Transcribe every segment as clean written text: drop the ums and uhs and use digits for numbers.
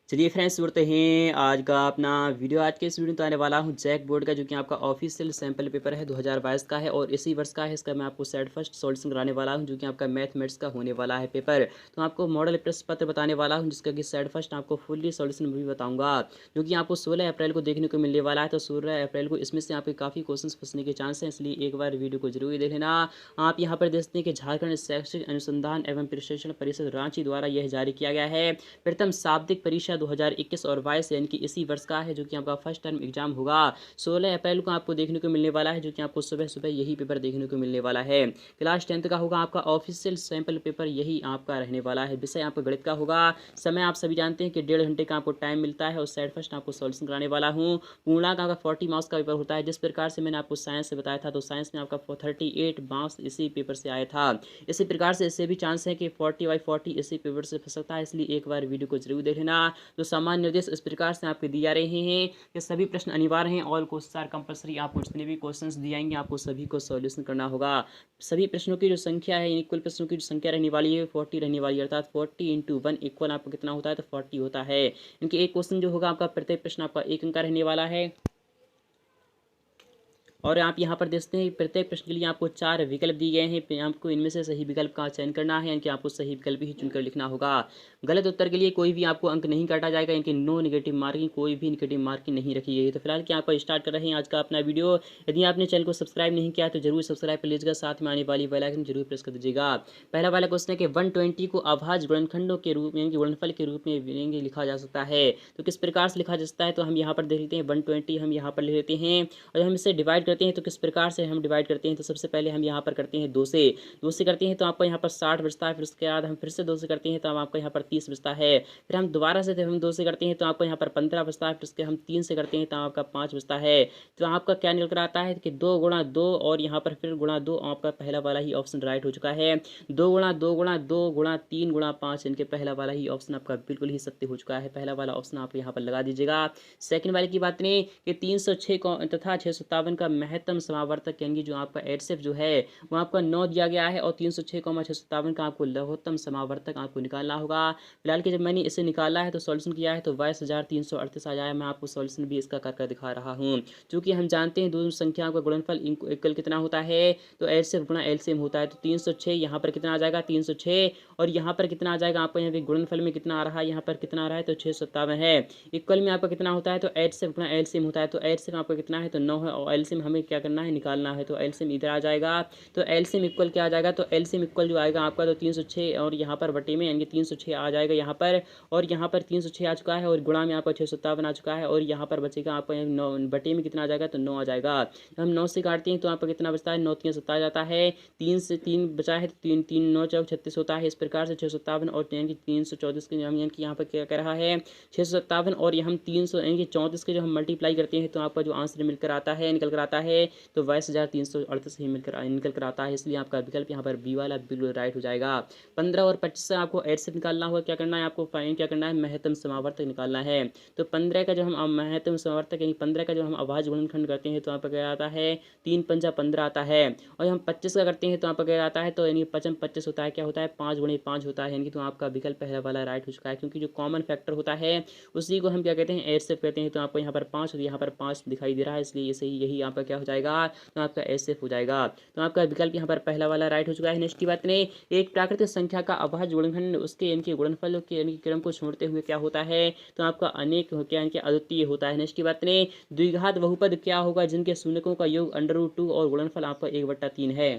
चलिए फ्रेंड्स सुनते हैं आज का अपना वीडियो। आज के इस वीडियो में तो आने वाला हूँ जैक बोर्ड का, जो कि आपका ऑफिशियल सैम्पल पेपर है 2022 का है और इसी वर्ष का है। इसका मैं आपको सेट फर्स्ट सॉल्यूशन कराने वाला हूँ, जो कि आपका मैथमेटिक्स का होने वाला है पेपर। तो आपको मॉडल प्रश्न पत्र बताने वाला हूँ, जिसका कि सेट फर्स्ट आपको फुल्ली सॉल्यूशन भी बताऊँगा, जो कि आपको 16 अप्रैल को देखने को मिलने वाला है। तो 16 अप्रैल को इसमें से आपके काफ़ी क्वेश्चन फंसने के चांस हैं, इसलिए एक बार वीडियो को जरूर देख लेना। आप यहाँ पर देखते हैं कि झारखंड शैक्षिक अनुसंधान एवं प्रशिक्षण परिषद रांची द्वारा यह जारी किया गया है। प्रथम शाब्दिक परीक्षा 2021 और 22 यानी कि इसी वर्ष का है, जो कि आपका फर्स्ट टर्म एग्जाम होगा। 16 अप्रैल को आपको देखने को मिलने वाला है, जो कि आपको सुबह सुबह यही पेपर देखने को मिलने वाला है। क्लास 10th का होगा आपका ऑफिशियल सैंपल पेपर, यही आपका रहने वाला है। विषय आपका गणित का होगा। समय आप सभी जानते हैं कि 1.5 घंटे का आपको टाइम मिलता है और सेट फर्स्ट आपको सॉल्यूशन कराने वाला हूँ। पूर्णांक आपका 40 मार्क्स का पेपर होता है। जिस प्रकार से मैंने आपको साइंस से बताया था, तो साइंस में आपका 38 मार्क्स इसी पेपर से आया था। इसी प्रकार से इससे भी चांस है कि 40/40 इसी पेपर से फंस सकता है, इसलिए एक बार वीडियो को जरूर देख लेना। तो सामान्य निर्देश इस प्रकार से आपके दिए जा रहे हैं कि सभी प्रश्न अनिवार्य हैं। All question are compulsory. आपको जितने भी क्वेश्चंस दिए जाएंगे आपको सभी को सॉल्यूशन करना होगा। सभी प्रश्नों की जो संख्या है, कुल प्रश्नों की जो संख्या रहने वाली है 40 रहने वाली है, अर्थात 40 × 1 इक्वल आपको कितना होता है, तो 40 होता है। इनके एक क्वेश्चन जो होगा आपका, प्रत्येक प्रश्न आपका 1 अंक का रहने वाला है। और आप यहाँ पर देखते हैं प्रत्येक प्रश्न के लिए आपको 4 विकल्प दिए गए हैं। आपको इनमें से सही विकल्प का चयन करना है, यानी कि आपको सही विकल्प ही चुनकर लिखना होगा। गलत उत्तर के लिए कोई भी आपको अंक नहीं काटा जाएगा, इनकी नो नेगेटिव मार्किंग, कोई भी नेगेटिव मार्किंग नहीं रखी गई। तो फिलहाल क्या आप स्टार्ट कर रहे हैं आज का अपना वीडियो। यदि आपने चैनल को सब्सक्राइब नहीं किया तो जरूर सब्सक्राइब कर लीजिएगा, साथ में आने वाली बेल आइकन जरूर प्रेस कर दीजिएगा। पहला वाला क्वेश्चन है कि 120 को अभाज्य गुणनखंडों के रूप में, यानी कि गुणनफल के रूप में लिखा जा सकता है। तो किस प्रकार से लिखा जा सकता है, तो हम यहाँ पर देख लेते हैं। 120 हम यहाँ पर लिख लेते हैं और हम इसे डिवाइड करते हैं। तो किस प्रकार से हम डिवाइड करते हैं, तो सबसे पहले हम यहाँ पर करते हैं 2 से करते हैं, तो आपको यहाँ पर 60 बचता है। फिर उसके बाद हम फिर से 2 से करते हैं, तो हम आपको यहाँ पर 30 बचता है। फिर हम दोबारा से हम 2 से करते हैं, तो आपको यहाँ पर 15 बचता है। फिर उसके हम 3 से करते हैं, तो आपका 5 बचता है। तो आपका क्या निकल कर आता है कि 2 × 2 और यहाँ पर फिर गुणा 2, आपका पहला वाला ही ऑप्शन राइट हो चुका है। 2 × 2 × 2 × 3 × 5, इनके पहला वाला ही ऑप्शन आपका बिल्कुल ही सत्य हो चुका है। पहला वाला ऑप्शन आप यहाँ पर लगा दीजिएगा। सेकंड वाले की बात करें कि 306 तथा 657 का महत्तम समावर्तक, यानी जो आपका एडसेफ जो है वो आपका 9 दिया गया है और 306,657 का आपको लघुत्तम समावर्तक आपको निकालना होगा। फिलहाल कि जब मैंने इसे निकाला है तो सॉल्यूशन किया है तो 22,338 आ जाए। मैं आपको सॉल्यूशन भी इसका करके दिखा रहा हूँ। चूंकि हम जानते हैं दोनों संख्याओं का गुणनफल इक्वल कितना होता है, तो एडसेफ गुणा एलसीएम होता है। तो 306 यहाँ पर कितना आ जाएगा, 306, और यहाँ पर कितना आ जाएगा आपको, यहाँ पे गुणनफल में कितना आ रहा है, यहाँ पर कितना आ रहा है, तो 657 है। इक्वल में आपका कितना होता है, तो एडसेफ गुणा एलसीएम होता है। तो एडसेफ आपका कितना है, तो 9 है, और एलसीएम हमें क्या करना है, निकालना है। तो एलसीएम इधर आ जाएगा। तो एलसीएम इक्वल क्या आ जाएगा, तो एलसीएम इक्वल जो आएगा आपका, तो 306 और यहाँ पर बटे में, यानी कि 306 आ जाएगा यहाँ पर, और यहाँ पर 306 आ चुका है और गुणा में आपका 657 आ चुका है, और यहाँ पर बचेगा आपका 9, बटे में कितना आ जाएगा, तो 9 आ जाएगा। तो हम 9 से काटते हैं तो आपका कितना बचता है, 9 3 17 जाता है। 3 से 3 बचा है तो 3 3 9 4 36 होता है। इस प्रकार से 657 और यानी कि 334 के यानी कि यहाँ पर क्या कह रहा है, 657 और हम 300 यानी कि 34 के जो हम मल्टीप्लाई करते हैं तो आपका जो आंसर मिलकर आता है, निकल कर आता है, तो 22,338 ही निकल कर आता है। इसलिए आपका विकल्प यहाँ पर बी वाला बिल्कुल राइट हो जाएगा। 15 और 25 से आपको ऐड से निकालना होगा। क्या करना है आपको, फाइंड क्या करना है, महत्तम समावर्तक निकालना है। तो 15 का जो हम महत्तम समावर्तक यानी 15 का जो हम अभाज्य गुणनखंड करते हैं तो यहाँ पर क्या आता है, 3 × 5 = 15 आता है। और हम 25 का करते हैं तो यहाँ पर क्या आता है, तो यानी 5 × 25 होता है, क्या होता है, 5 × 5 होता है। यानी तो आपका विकल्प पहला वाला राइट हो चुका है, क्योंकि जो कॉमन फैक्टर होता है उसी को हम क्या कहते हैं, एड से कहते हैं। तो आपको यहाँ पर 5 और यहाँ पर 5 दिखाई दे रहा है, इसलिए सही यही आपका क्या हो जाएगा, तो आपका एसएफ हो जाएगा। तो आपका विकल्प यहाँ पर पहला वाला राइट हो चुका है। नेक्स्ट की बात करें, एक प्राकृतिक संख्या का अभाज्य गुणनखंड उसके इनके गुणनफल के यानी क्रम को छोड़ते हुए क्या होता है, तो आपका अनेक क्या इनके अद्वितीय होता है। नेक्स्ट की बात करें, द्विघात बहुपद क्या होगा जिनके शून्यकों का योग √2 और गुणनफल आपका 1/3 है।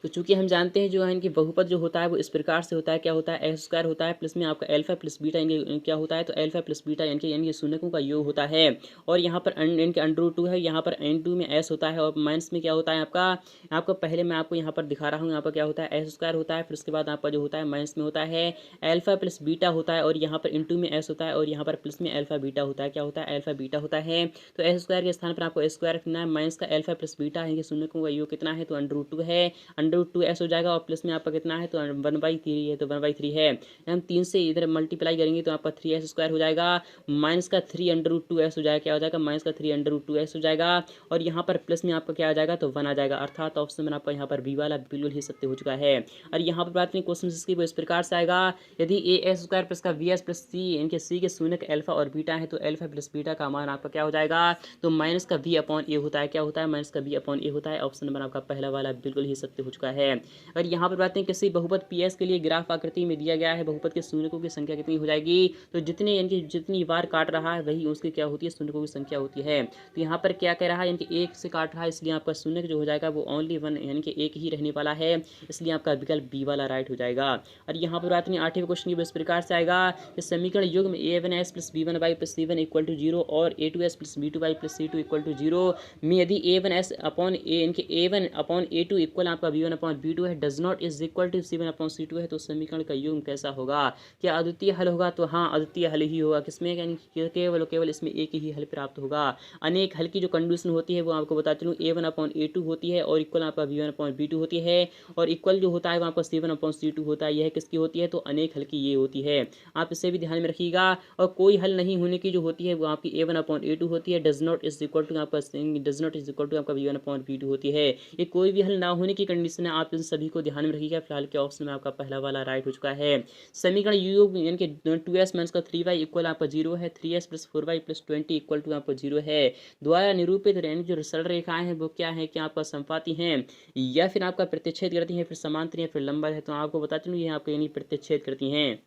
तो चूंकि हम जानते हैं जो है इनकी बहुपद जो होता है वो इस प्रकार से होता है, क्या होता है, एक्स स्क्वायर होता है प्लस में आपका अल्फा प्लस बीटा, इनके क्या होता है, तो अल्फा प्लस बीटा यानी शून्यकों का योग होता है। और यहाँ पर इनके √2 है, यहाँ पर n2 में s होता है, और माइनस में क्या होता है आपका पहले मैं आपको यहाँ पर दिखा रहा हूँ। यहाँ पर क्या होता है, एस स्क्वायर होता है, फिर उसके बाद आपका जो होता है माइनस में होता है अल्फा प्लस बीटा होता है, और यहाँ पर इन टू में s होता है, और यहाँ पर प्लस में अल्फा बीटा होता है, क्या होता है, अल्फा बीटा होता है। तो एस स्क्वायर के स्थान पर आपको स्क्वायर रखना है, माइनस का अल्फा प्लस बीटा है, शून्यकों का योग कितना है, तो √2 है। 3√2s हो जाएगा और प्लस में आपका कितना है तो 1/3 है तो 1/3 है। हम 3 से इधर मल्टीप्लाई करेंगे तो आपका 3s² हो जाएगा, माइनस का 3√2s हो जाएगा, क्या हो जाएगा माइनस का 3√2s हो जाएगा और यहाँ पर प्लस में आपका क्या आ जाएगा तो 1 आ जाएगा, अर्थात ऑप्शन में आपका यहाँ पर बी वाला बिल्कुल ही सत्य हो चुका है। और यहाँ पर बात करें क्वेश्चन इसकी वो इस प्रकार से आएगा, यदि a² प्लस का bs प्लस c इनके c के शून्य अल्फा और बीटा है तो अल्फा प्लस बीटा का मान आपका क्या हो जाएगा तो माइनस का v/a होता है, क्या होता है माइनस का v/a होता है। ऑप्शन नंबर आपका पहला वाला बिल्कुल ही सत्य हो चुका है। और यहाँ पर बात करें किसी बहुपद PS के लिए ग्राफ आकृति में दिया गया है, बहुपद के शून्यकों की संख्या कितनी हो जाएगी तो जितने यानी कि जितनी बार काट रहा है वही उसकी क्या होती है शून्यकों की संख्या होती है। तो यहाँ पर क्या कह रहा है यानी कि 1 से काट रहा है, इसलिए आपका शून्य जो हो जाएगा वो ओनली 1 यानी कि 1 ही रहने वाला है, इसलिए आपका विकल्प बी वाला राइट हो जाएगा। और यहाँ पर बात नहीं 8वें क्वेश्चन की इस प्रकार से आएगा, इस समीकरण युग में a1s plus b1y plus c1 equal to 0 और a2s plus b2y plus c2 equal to 0 में यदि a1s अपॉन a इनके a1 अपॉन a2 इक्वल आपका b1 अपॉन b2 है, does not is equal to c1 upon c2 है, तो समीकरण का युग कैसा होगा? क्या अद्वितीय हल होगा? तो हाँ अद्वितीय हल ही होगा। किसमें यानी केवल इसमें एक ही हल प्राप्त होगा। अनेक हल की जो कंडीशन होती है वो आपको बता चलूँ a1 अपॉन a2 होती है और इक्वल आपका b1 अपॉन b2 होती है और इक्वल जो होता है वो आपका c1 अपॉन c2 होता है। यह किसकी होती है तो अनेक हल की ये होती है, आप इसे भी ध्यान में रखिएगा। और कोई हल नहीं होने की जो होती है वो आपकी a1 अपॉन a2 होती है, does not is equal to आपका b1 अपॉन b2 होती है। ये कोई भी हल ना होने की कंडीशन है, आप इन सभी को ध्यान में रखिएगा। फिलहाल के ऑप्शन में आपका पहला वाला राइट हो चुका है। समीकरण योग यानी कि 2s माइनस का 3y इक्वल आपका 0 है, 3s plus 4y plus 20 equal to आपका 0 है। द्वारा निरूपित यानी जो सरल रेखाएं हैं वो क्या है कि आपका समपाती हैं या फिर आपका प्रतिच्छेद करती हैं, फिर समांतर या फिर लंबवत है। तो आपको बता चलूँ ये आपको यानी प्रतिच्छेद करती हैं।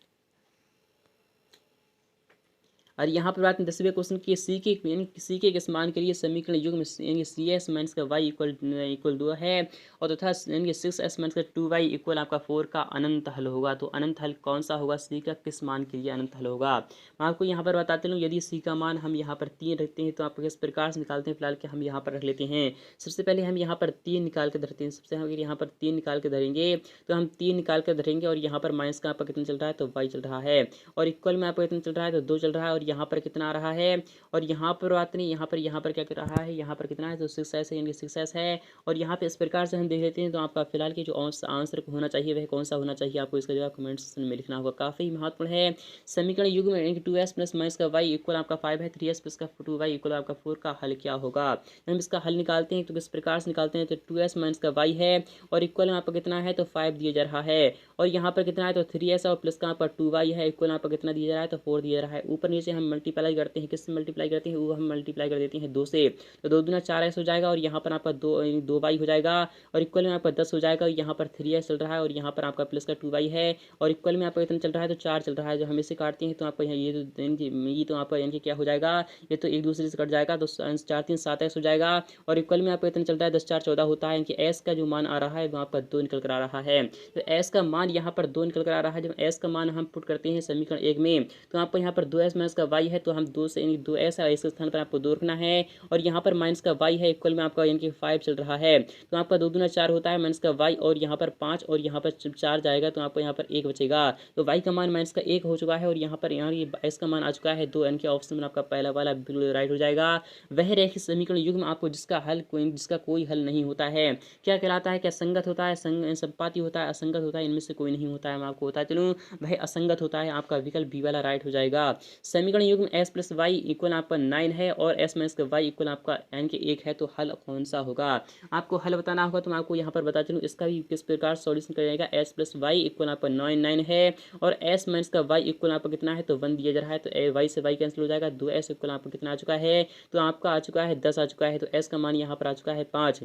और यहाँ पर बात 10वें क्वेश्चन की सी के यानी सी के किस मान के लिए समीकरण युग में यानी CS माइनस का y इक्वल 2 है और तथा यानी 6s माइनस का 2y इक्वल आपका 4 का अनंत हल होगा। तो अनंत हल कौन सा होगा? सी का किस मान के लिए अनंत हल होगा? मैं आपको यहाँ पर बताते हूँ। यदि सी का मान हम यहाँ पर 3 रखते हैं तो आप किस प्रकार से निकालते हैं? फिलहाल के हम यहाँ पर रख लेते हैं। सबसे पहले हम यहाँ पर 3 निकाल के धरते हैं। सबसे हम यहाँ पर 3 निकाल के धरेंगे तो हम 3 निकाल कर धरेंगे और यहाँ पर माइनस का आपका कितना चल रहा है तो y चल रहा है और इक्वल में आपका कितना चल रहा है तो 2 चल रहा है और यहाँ पर कितना आ रहा है और यहाँ पर बात नहीं यहाँ पर क्या कर रहा है, यहाँ पर कितना है तो 6s है यानी 6s है। और यहाँ पे इस प्रकार से हम देख लेते हैं तो आपका फिलहाल की जो आंसर होना चाहिए वह कौन सा होना चाहिए, आपको इसका जवाब कमेंट सेक्शन में लिखना होगा। काफ़ी महत्वपूर्ण है। समीकरण युग में 2s प्लस माइनस का y इक्वल आपका 5 है, 3s प्लस का 2y इक्वल आपका 4 का हल क्या होगा? हम इसका हल निकालते हैं तो किस प्रकार से निकालते हैं तो 2s माइनस का y है और इक्वल में आपका कितना है तो 5 दिया जा रहा है और यहाँ पर कितना है तो 3s और प्लस का आपका 2y है, इक्वल आपका कितना दिया जा रहा है तो 4 दिया जा रहा है। ऊपर नीचे हम मल्टीप्लाई करते हैं, किससे मल्टीप्लाई करते हैं वो हम मल्टीप्लाई कर देते हैं 2 से, तो 2 दूना 4s हो जाएगा और यहाँ पर आपका 2y हो जाएगा और इक्वल में आपका 10 हो जाएगा। यहाँ पर 3s चल रहा है और यहाँ पर आपका प्लस का 2y है और इक्वल में आपका कितना चल रहा है तो 4 चल रहा है। जो हम इसे काटते हैं तो आपका यहाँ ये तो आपका यानी कि क्या हो जाएगा, ये तो एक दूसरे से कट जाएगा तो 4 3 7s हो जाएगा और इक्वल में आपका कितना चल रहा है 10 4 14 होता है। यानी s का जो मान आ रहा है वो आपका 2 निकल कर आ रहा है। तो s का मान यहाँ पर 2 निकल कर आ रहा है। जब s का मान हम पुट करते हैं समीकरण 1 में तो आपको यहाँ पर 2s माइनस का y है तो हम 2 से यानी 2s है, इसके स्थान पर आपको 2 रखना है और यहाँ पर माइनस का y है, इक्वल में आपका यानी कि 5 चल रहा है तो आपका 2 दूना 4 होता है माइनस का y और यहाँ पर 5 और यहाँ पर 4 जाएगा तो आपको यहाँ पर 1 बचेगा। तो y का मान माइनस का 1 हो चुका है और यहाँ पर ये s का मान आ चुका है 2, यानी कि ऑप्शन में आपका पहला वाला बिल्कुल राइट हो जाएगा। वह रैखिक समीकरण युग्म आपको जिसका कोई हल नहीं होता है क्या कहलाता है? क्या संगत होता है, संपाती होता है, असंगत होता है? इनमें से कोई नहीं होता है। मैं आपको बता चलूँ वह असंगत होता है। आपका विकल्प बी वाला राइट हो जाएगा। समीकरण युग्म s प्लस y इक्वल आपका 9 है और s माइनस का y इक्वल आपका n के 1 है तो हल कौन सा होगा? आपको हल बताना होगा तो मैं आपको यहाँ पर बता चलूँ इसका भी किस प्रकार सॉल्यूशन करिएगा। s प्लस y इक्वल आपका 9 है और s माइनस का y इक्वल आपका कितना है तो 1 दिया जा रहा है तो y से y कैंसिल हो जाएगा। 2s इक्वल आपका कितना आ चुका है तो आपका आ चुका है 10 आ चुका है तो s का मान यहाँ पर आ चुका है 5।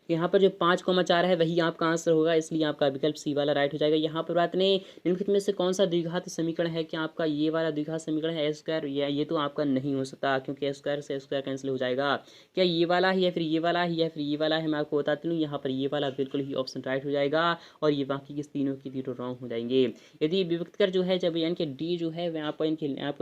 यहाँ पर जो 5,4 है वही आपका आंसर होगा, इसलिए आपका विकल्प सी वाला राइट हो जाएगा। यहाँ पर बात नहीं निम्नलिखित में से कौन सा द्विघात समीकरण है? क्या आपका ये वाला द्विघात समीकरण है s²? या ये तो आपका नहीं हो सकता क्योंकि s² से s² कैंसिल हो जाएगा। क्या ये वाला ही या फिर ये वाला ही या फिर ये वाला है? मैं आपको बताती हूँ यहाँ पर ये वाला बिल्कुल ही ऑप्शन राइट हो जाएगा और ये बाकी के तीनों की तीनों रॉन्ग हो जाएंगे। यदि विभक्तकर जो है जब यानी कि डी जो है वह आपको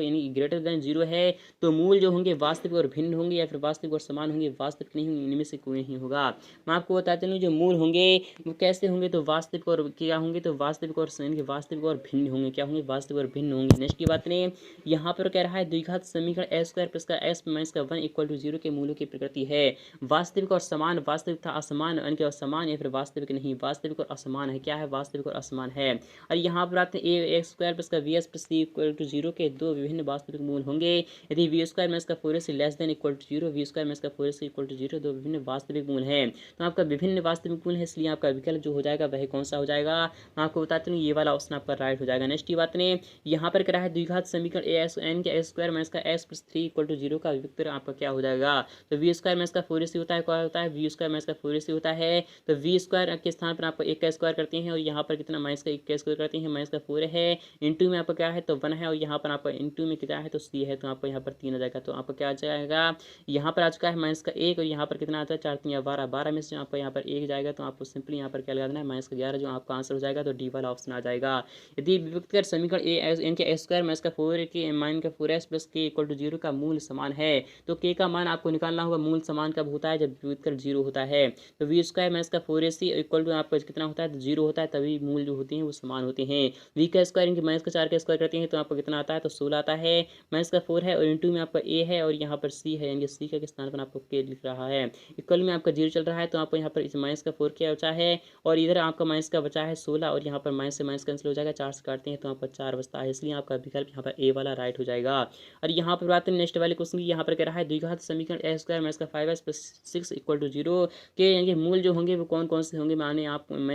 यानी ग्रेटर देन 0 है तो मूल जो होंगे वास्तविक और भिन्न होंगे या फिर वास्तविक और समान होंगे, वास्तविक नहीं होंगे, इनमें से कोई नहीं होगा। मैं आपको बताते हैं जो मूल होंगे वो कैसे होंगे, तो वास्तविक और क्या होंगे, तो वास्तविक और इनके वास्तविक और भिन्न होंगे। क्या होंगे, वास्तविक और भिन्न होंगे। नेक्स्ट की बात करें, यहाँ पर कह रहा है द्विघात समीकरण एक्स स्क्वायर प्लस का एक्स माइनस का 1 इक्वल टू 0 के मूलों की प्रकृति है वास्तविक और समान, वास्तविक था असमान, यानी कि असमान या फिर वास्तविक नहीं, वास्तविक और असमान है। क्या है, वास्तविक और असमान है। और यहाँ पर आते हैं ए एक्स स्क्वायर प्लस का b x plus c equal to 0 के दो विभिन्न वास्तविक मूल होंगे यदि वी स्क्वायर माइनस का 4ac less than equal to 0, b square minus का 4ac इक्वल टू 0 दो विभिन्न वास्तविक मूल हैं। तो आपका विभिन्न वास्तविक मूल है, इसलिए आपका विकल्प जो हो जाएगा वह कौन सा हो जाएगा, मैं आपको बताती हूँ ये वाला ऑप्शन आपका राइट हो जाएगा। नेक्स्ट की बात करें, यहाँ पर करा है द्विघात समीकरण ए एक्स एन के एक्स स्क्वायर माइनस का एक्स प्लस 3 इक्वल टू 0 का विकल्प आपका क्या हो जाएगा, तो वी स्क्वायर माइनस का 4ac होता है, क्या होता है, वी स्क्वायर माइनस का 4ac होता है। तो वी स्क्वायर के स्थान पर आप एक का स्क्वायर करते हैं और यहाँ पर कितना माइनस का एक का स्क्वायर करते हैं, माइनस का 4 है, इंटू में आपका क्या है तो 1 है, और यहाँ पर आपका इंटू में कितना है तो सी है, तो आपको यहाँ पर 3 आ जाएगा। तो आपका क्या आ जाएगा, यहाँ पर आ चुका है माइनस का 1 और यहाँ पर कितना आता है 4 3 12, 12 में से आपका यहाँ पर 1 जाएगा, तो आपको सिंपली यहाँ पर क्या लगा देना है माइनस का 11 जो आपका आंसर हो जाएगा। तो डी वाला ऑप्शन आ जाएगा। यदि विभक्त कर समीकरण ए एस एन के एक्स स्क्वायर माइनस का 4 के माइन का 4s प्लस के इक्वल टू 0 का मूल समान है, तो के का मान आपको निकालना होगा। मूल समान कब होता है, जब विभक्त कर 0 होता है। तो वी स्क्वायर माइनस का 4ac इक्वल टू आपका कितना होता है तो 0 होता है, तभी मूल जो होते हैं वो समान होते हैं। वी का स्क्वायर इनके माइनस का 4 का स्क्वायर करते हैं तो आपको कितना आता है तो 16 आता है, माइनस का 4 है और इंटू में आपका ए है और यहाँ पर सी है, यानी सी के स्थान पर आपको के लिख रहा है। इक्वल में आपका 0 चल रहा है, तो आपको यहाँ पर इस माइनस का 4 क्या बचा है और इधर आपका माइनस का बचा है 16 और यहाँ पर माइनस से माइनस कैंसिल हो जाएगा, 4 से काटते हैं तो आपका 4 बचता है, इसलिए आपका विकल्प यहाँ पर ए वाला राइट हो जाएगा। और यहाँ पर बात करें नेक्स्ट वाले क्वेश्चन की, यहाँ पर कह रहा है द्विघात समीकरण एक्स स्क्वायर माइनस का 5s प्लस 6 इक्वल टू 0 के यानी मूल जो होंगे वो कौन कौन से होंगे, मैंने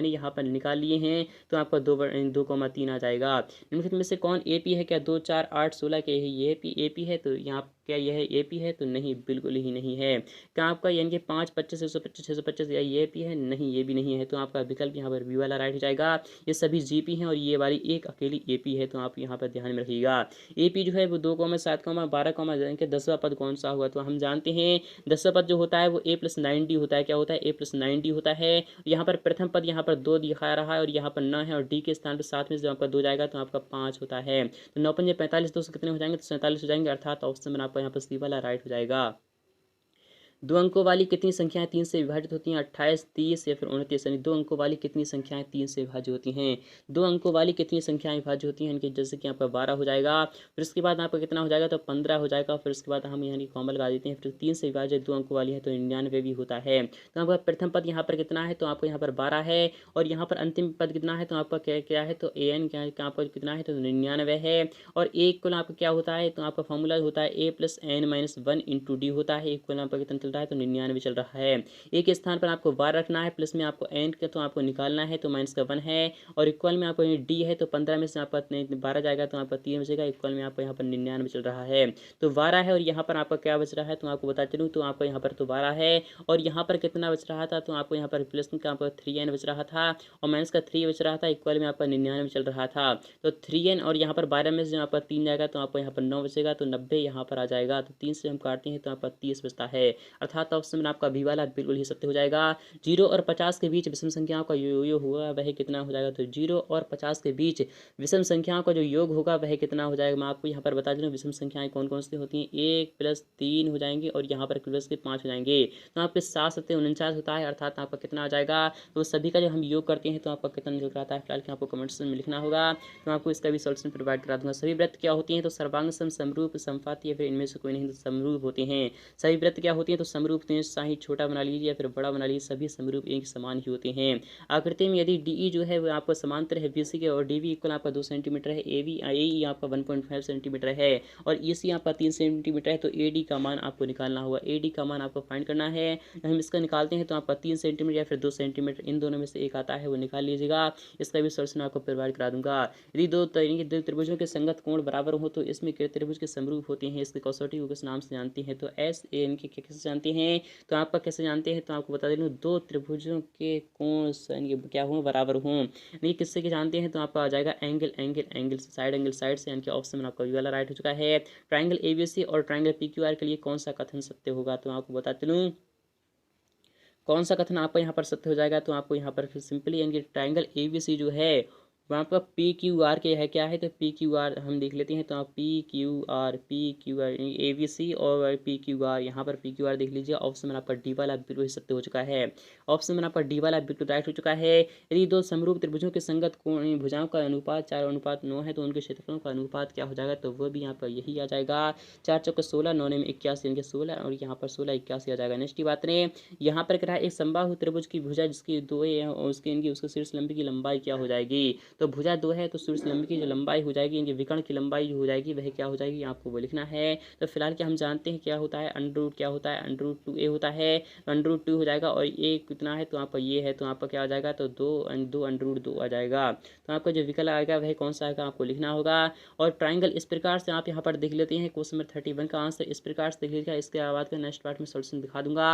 यहाँ पर निकाल लिए हैं, तो आपका 2,3 आ जाएगा। निम्नलिखित में से कौन एपी है, क्या 2 4 8 16 के ये एपी है, तो यहाँ क्या यह एपी है, तो नहीं, बिल्कुल ही नहीं है। क्या आपका यानी कि 5 25 625 625 या ये एपी है, नहीं ये भी नहीं है, तो आपका विकल्प यहाँ पर बी वाला राइट हो जाएगा। ये सभी जीपी हैं और ये वाली एक अकेली एपी है, तो आप यहाँ पर ध्यान में रखिएगा। एपी जो है वो 2,7,12, 10वां पद कौन सा हुआ, तो हम जानते हैं 10वां पद जो होता है वो a+9d होता है। क्या होता है, a+9d होता है। यहाँ पर प्रथम पद यहाँ पर 2 दिखा रहा है और यहाँ पर 9 है और डी के स्थान पर 7 में से आपका 2 जाएगा तो आपका 5 होता है। तो 9 5 45, 2 से कितने हो जाएंगे तो 47 हो जाएंगे, अर्थात ऑप्शन में आपका यहाँ पर सी वाला राइट हो जाएगा। 2 अंकों वाली कितनी संख्याएं 3 से विभाजित होती हैं, 28 30 या फिर 29, यानी 2 अंकों वाली कितनी संख्याएं 3 से विभाजित होती हैं, 2 अंकों वाली कितनी संख्याएं विभाजित होती हैं, जैसे कि आपका 12 हो जाएगा, फिर उसके बाद आपका कितना हो जाएगा तो 15 हो जाएगा, फिर उसके बाद हम यहाँ की कॉमन लगा देते हैं, फिर 3 से विभाजित 2 अंकों वाली है तो 99 भी होता है। तो आपका प्रथम पद यहाँ पर कितना है, तो आपको यहाँ पर 12 है और यहाँ पर अंतिम पद कितना है, तो आपका क्या है तो an क्या आपका कितना है तो 99 है। और एक को आपका क्या होता है, तो आपका फॉर्मूला होता है a+n-1 इंटू डी होता है। एक को आपका कितना चल रहा है तो 99 चल रहा है। एक स्थान पर आपको 12 रखना है, प्लस में आपको n का तो आपको निकालना है तो माइनस का 1 है, और इक्वल में आपको डी है तो 15 में से आपका 12 जाएगा तो आपका 3 बचेगा, इक्वल में आपको यहाँ पर 99 चल रहा है। तो 12 है और यहाँ पर आपका क्या बच रहा है, तो आपको बता चलूँ तो आपको यहाँ पर तो 12 है और यहाँ पर कितना बच रहा था, तो आपको यहाँ पर प्लस का आपका 3n बच रहा था और माइनस का 3 बच रहा था, इक्वल में आपका 99 चल रहा था। तो 3n और यहाँ पर 12 में से आपका 3 जाएगा तो आपको यहाँ पर 9 बचेगा, तो 90 यहाँ पर आ जाएगा, तो 3 से हम काटते हैं तो आपका 30 बचता है, अर्थात ऑप्शन में आपका बी वाला बिल्कुल ही सत्य हो जाएगा। 0 और 50 के बीच विषम संख्याओं का योग हुआ वह कितना हो जाएगा, तो 0 और 50 के बीच विषम संख्याओं का जो योग होगा वह कितना हो जाएगा, मैं आपको यहाँ पर बता दूँ विषम संख्याएं कौन कौन सी होती हैं, 1 + 3 हो जाएंगे और यहाँ पर प्लस के 5 हो जाएंगे, तो आपके 7 7 49 होता है, अर्थात आपका कितना आ जाएगा, तो सभी का जब हम योग करते हैं तो आपका कितना निकल आता है, फिलहाल आपको कमेंट्स में लिखना होगा, तो आपको इसका भी सॉल्यूशन प्रोवाइड करा दूंगा। सभी वृत्त क्या होती हैं, तो सर्वांग सम समरूप समपाती या फिर इनमें से कोई नहीं तो समरूप होते हैं। सभी वृत्त क्या होती हैं, तो समरूप, तो चाहे छोटा बना लीजिए या फिर बड़ा बना लीजिए, सभी समरूप एक समान ही होते हैं। आकृति में यदि डी जो है वो आपका समांतर है बीसी के और डीवी इक्वल आपका 2 सेंटीमीटर है, ए आपका 1.5 सेंटीमीटर है और ईसी आपका 3 सेंटीमीटर है, तो एडी का मान आपको निकालना होगा। एडी का मान आपको फाइंड करना है, हम इसका निकालते हैं तो आपका 3 सेंटीमीटर या फिर 2 सेंटीमीटर, इन दोनों में से एक आता है वो निकाल लीजिएगा, इसका भी सॉल्यूशन आपको प्रोवाइड करा दूंगा। यदि दो त्रिभुजों के संगत कोण बराबर हो तो इसमें त्रिभुज के समरूप होते हैं, इसके कसौटी को किस नाम से जानते हैं, तो एस ए एन के कैसे जानते हैं, तो आपका कैसे जानते हैं, तो आपको बता दें दो त्रिभुजों के कोण क्या हों बराबर हों, नहीं किससे के जानते हैं, तो आपका आ जाएगा एंगल एंगल एंगल से, साइड एंगल साइड से, यानी कि ऑप्शन में आपका वाला राइट हो चुका है। ट्राइंगल एबीसी और ट्राइंगल पीक्यूआर के लिए कौन सा कथन सत्य होगा, तो आपको बताते लूँ कौन सा कथन आपका यहाँ पर सत्य हो जाएगा, तो आपको यहाँ पर सिंपली यानी कि ट्राइंगल एबीसी जो है वहाँ पर पी क्यू आर के है क्या है, तो पी क्यू आर हम देख लेते हैं, तो आप P Q R A B C और पी क्यू आर, यहाँ पर पी क्यू आर देख लीजिए, ऑप्शन में आपका डी वाला बिल्कुल सत्य हो चुका है। ऑप्शन में आपका डी वाला बिल्कुल राइट हो चुका है। यदि दो समरूप त्रिभुजों के संगत कोण भुजाओं का अनुपात 4:9 है तो उनके क्षेत्रफलों का अनुपात क्या हो जाएगा, तो वो भी यहाँ पर यही आ जाएगा। 4 चौके 16, 9 में 81 यानी कि 16 और यहाँ पर 16 81 आ जाएगा। नेक्स्ट की बात करें, यहाँ पर कह रहा है एक समबाहु त्रिभुज की भुजा जिसकी दो है और उसके इनकी उसके शीर्ष लंबी की लंबाई क्या हो जाएगी। तो भुजा दो है तो शीर्ष लंबी की जो लंबाई हो जाएगी, इनके विकर्ण की लंबाई जो हो जाएगी वह क्या हो जाएगी, आपको वो लिखना है। तो फिलहाल क्या हम जानते हैं क्या होता है, अंडर क्या होता है, √2a होता है। √2 हो जाएगा और ये कितना है तो आपका ये है तो आपका क्या आ जाएगा, तो 2 √2 आ जाएगा। तो आपका जो विकल्प आएगा वह कौन सा आएगा, आपको लिखना होगा। और ट्राइंगल इस प्रकार से आप यहाँ पर देख लेते हैं। क्वेश्चन नंबर 31 का आंसर इस प्रकार से देख लीजिएगा। इसके बाद नेक्स्ट पार्ट में सॉल्यूशन दिखा दूंगा।